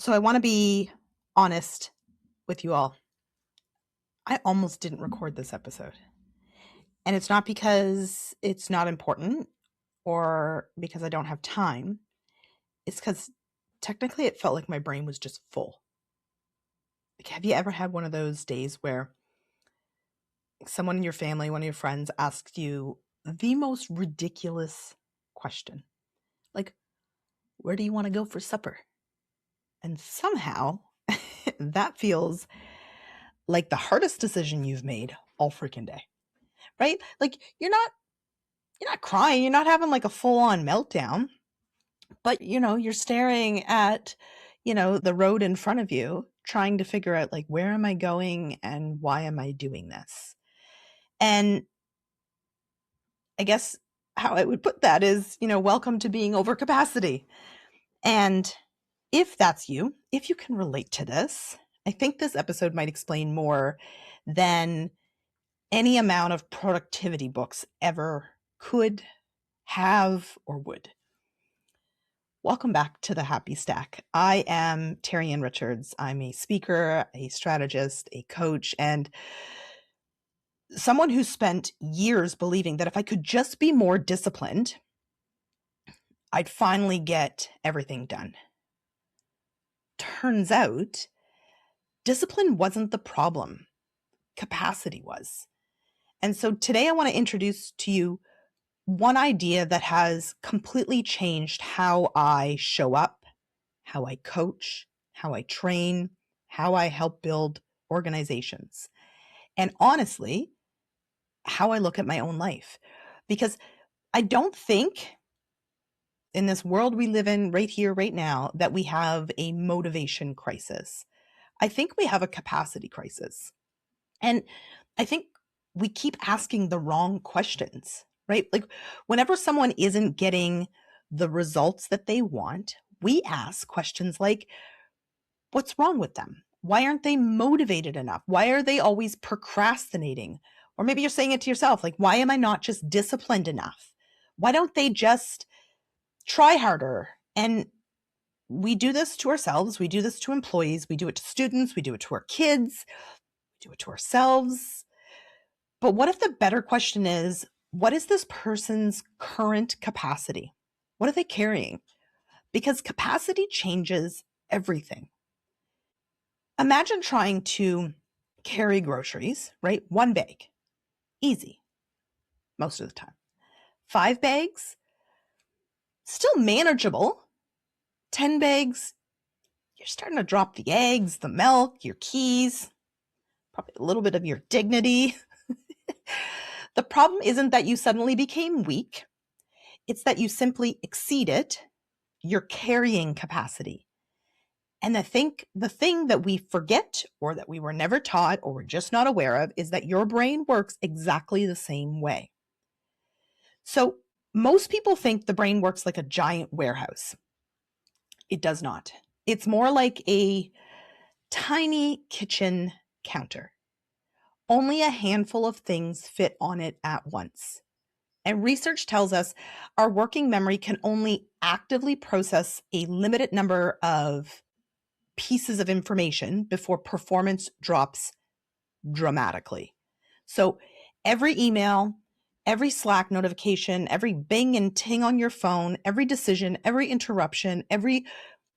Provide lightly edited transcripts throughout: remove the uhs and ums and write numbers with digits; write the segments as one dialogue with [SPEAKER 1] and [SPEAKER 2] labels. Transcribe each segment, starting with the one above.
[SPEAKER 1] So I want to be honest with you all. I almost didn't record this episode. And it's not because it's not important or because I don't have time. It's because technically it felt like my brain was just full. Like, have you ever had one of those days where someone in your family, one of your friends asks you the most ridiculous question? Like, where do you want to go for supper? And somehow that feels like the hardest decision you've made all freaking day. Right? Like you're not crying, you're not having like a full-on meltdown, but you're staring at, the road in front of you, trying to figure out like where am I going and why am I doing this? And I guess how I would put that is, welcome to being over capacity. And if that's you, if you can relate to this, I think this episode might explain more than any amount of productivity books ever could, have, or would. Welcome back to the Happy Stack. I am Terri-Ann Richards. I'm a speaker, a strategist, a coach, and someone who spent years believing that if I could just be more disciplined, I'd finally get everything done. Turns out, discipline wasn't the problem. Capacity was. And so today I want to introduce to you one idea that has completely changed how I show up, how I coach, how I train, how I help build organizations, and honestly, how I look at my own life. Because I don't think in this world we live in right here, right now, that we have a motivation crisis. I think we have a capacity crisis. And I think we keep asking the wrong questions, right? Like whenever someone isn't getting the results that they want, we ask questions like, what's wrong with them? Why aren't they motivated enough? Why are they always procrastinating? Or maybe you're saying it to yourself, like, why am I not just disciplined enough? Why don't they just try harder? And we do this to ourselves. We do this to employees. We do it to students. We do it to our kids. We do it to ourselves. But what if the better question is, what is this person's current capacity? What are they carrying? Because capacity changes everything. Imagine trying to carry groceries, right? One bag, easy, most of the time. 5 bags, still manageable. 10 bags, you're starting to drop the eggs, the milk, your keys, probably a little bit of your dignity. The problem isn't that you suddenly became weak. It's that you simply exceeded your carrying capacity. And the thing that we forget or that we were never taught or we're just not aware of is that your brain works exactly the same way. So most people think the brain works like a giant warehouse. It does not. It's more like a tiny kitchen counter. Only a handful of things fit on it at once. And research tells us our working memory can only actively process a limited number of pieces of information before performance drops dramatically. So every email, every Slack notification, every bing and ting on your phone, every decision, every interruption, every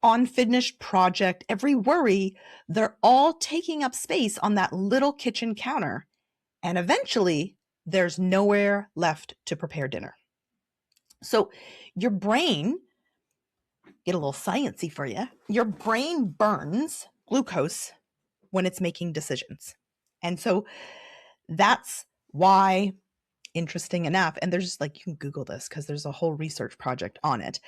[SPEAKER 1] unfinished project, every worry, they're all taking up space on that little kitchen counter. And eventually, there's nowhere left to prepare dinner. So your brain, get a little sciencey for you, your brain burns glucose when it's making decisions. And so that's why, interesting enough, and there's like, you can Google this because there's a whole research project on it.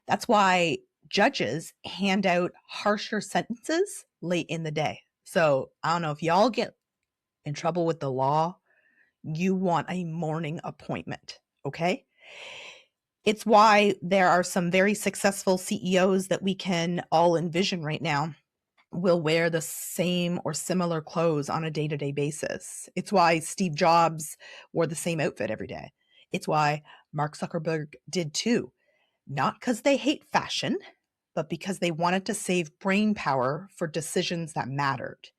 [SPEAKER 1] That's why judges hand out harsher sentences late in the day. So I don't know if y'all get in trouble with the law, you want a morning appointment, okay? It's why there are some very successful CEOs that we can all envision right now will wear the same or similar clothes on a day-to-day basis. It's why Steve Jobs wore the same outfit every day. It's why Mark Zuckerberg did too. Not because they hate fashion, but because they wanted to save brain power for decisions that mattered.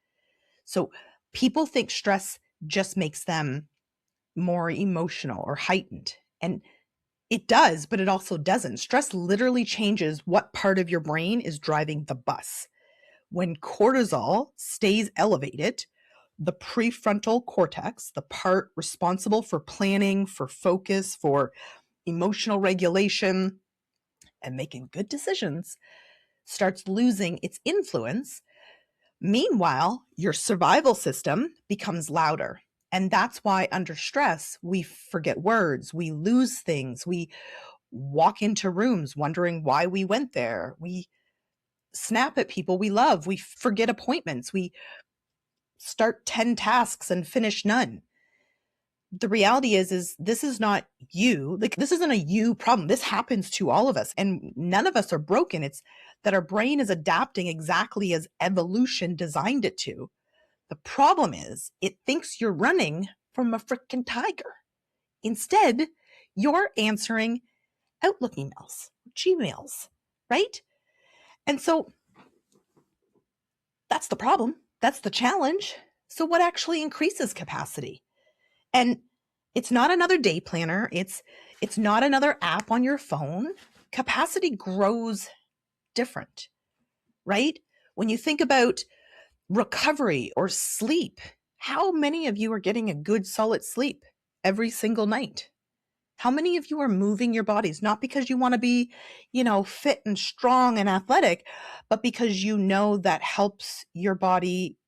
[SPEAKER 1] So people think stress just makes them more emotional or heightened. And it does, but it also doesn't. Stress literally changes what part of your brain is driving the bus. When cortisol stays elevated, the prefrontal cortex, the part responsible for planning, for focus, for emotional regulation, and making good decisions, starts losing its influence. Meanwhile, your survival system becomes louder. And that's why under stress, we forget words, we lose things, we walk into rooms wondering why we went there, we snap at people we love, we forget appointments, we start 10 tasks and finish none. The reality is this is not you. Like, this isn't a you problem. This happens to all of us, and none of us are broken. It's that our brain is adapting exactly as evolution designed it to. The problem is it thinks you're running from a freaking tiger. Instead, you're answering Outlook emails, Gmails, right? And so that's the problem. That's the challenge. So what actually increases capacity? And it's not another day planner. It's not another app on your phone. Capacity grows different, right? When you think about recovery or sleep, how many of you are getting a good solid sleep every single night? How many of you are moving your bodies, not because you want to be, fit and strong and athletic, but because you know that helps your body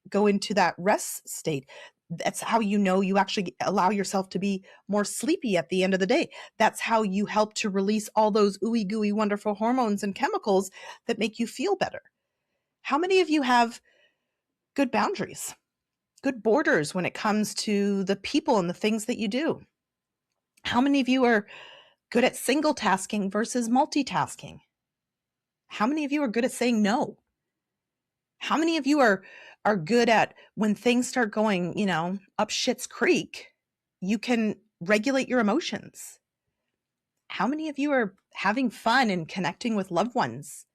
[SPEAKER 1] go into that rest state? That's how you know you actually allow yourself to be more sleepy at the end of the day. That's how you help to release all those ooey gooey wonderful hormones and chemicals that make you feel better. How many of you have good boundaries, good borders when it comes to the people and the things that you do? How many of you are good at single tasking versus multitasking? How many of you are good at saying no? How many of you are good at, when things start going, up shit's creek, you can regulate your emotions? How many of you are having fun and connecting with loved ones?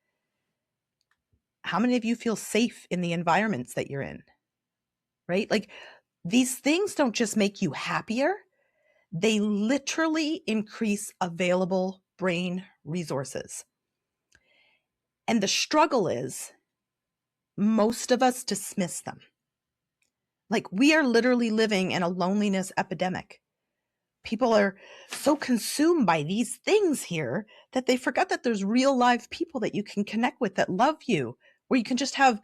[SPEAKER 1] How many of you feel safe in the environments that you're in? Right? Like, these things don't just make you happier, they literally increase available brain resources. And the struggle is most of us dismiss them. Like, we are literally living in a loneliness epidemic. People are so consumed by these things here that they forgot that there's real live people that you can connect with that love you, where you can just have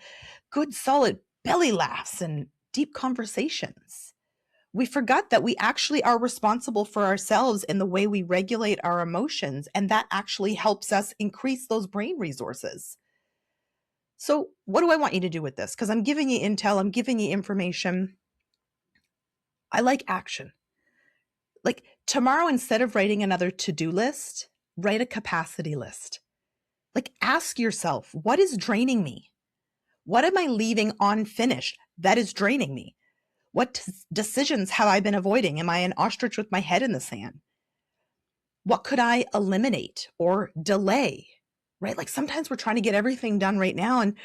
[SPEAKER 1] good, solid belly laughs and deep conversations. We forgot that we actually are responsible for ourselves in the way we regulate our emotions, and that actually helps us increase those brain resources. So what do I want you to do with this? Because I'm giving you intel, I'm giving you information. I like action. Like, tomorrow, instead of writing another to-do list, write a capacity list. Like, ask yourself, what is draining me? What am I leaving unfinished that is draining me? What decisions have I been avoiding? Am I an ostrich with my head in the sand? What could I eliminate or delay? Right? Like, sometimes we're trying to get everything done right now. And,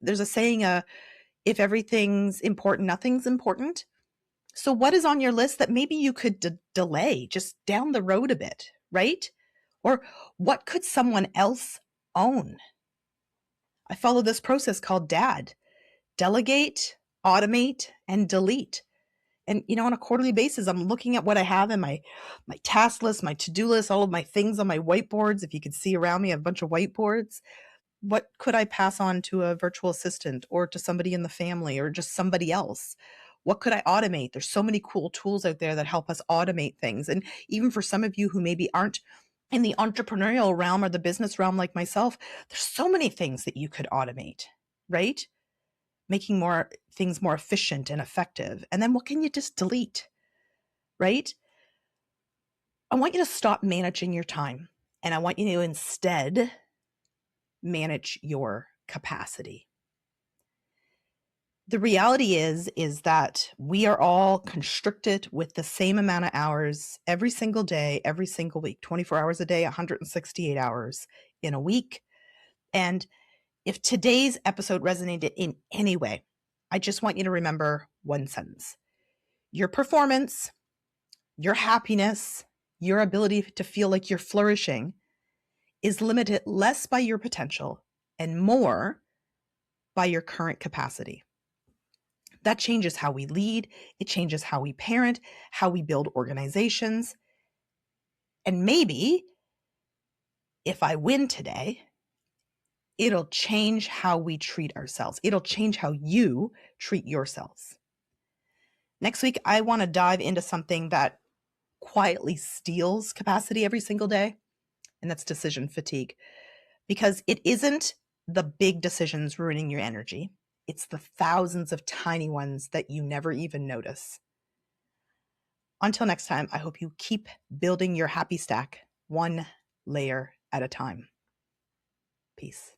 [SPEAKER 1] there's a saying, if everything's important, nothing's important. So what is on your list that maybe you could delay just down the road a bit, right? Or what could someone else own? I follow this process called DAD: delegate, automate, and delete. And, on a quarterly basis, I'm looking at what I have in my task list, my to-do list, all of my things on my whiteboards. If you could see around me, I have a bunch of whiteboards. What could I pass on to a virtual assistant or to somebody in the family or just somebody else? What could I automate? There's so many cool tools out there that help us automate things. And even for some of you who maybe aren't in the entrepreneurial realm or the business realm like myself, there's so many things that you could automate, right? Making more things more efficient and effective. And then what can you just delete, right? I want you to stop managing your time, and I want you to instead manage your capacity. The reality is that we are all constricted with the same amount of hours every single day, every single week, 24 hours a day, 168 hours in a week. And if today's episode resonated in any way, I just want you to remember one sentence. Your performance, your happiness, your ability to feel like you're flourishing is limited less by your potential and more by your current capacity. That changes how we lead. It changes how we parent, how we build organizations. And maybe if I win today, it'll change how we treat ourselves. It'll change how you treat yourselves. Next week, I want to dive into something that quietly steals capacity every single day, and that's decision fatigue. Because it isn't the big decisions ruining your energy. It's the thousands of tiny ones that you never even notice. Until next time, I hope you keep building your happy stack one layer at a time. Peace.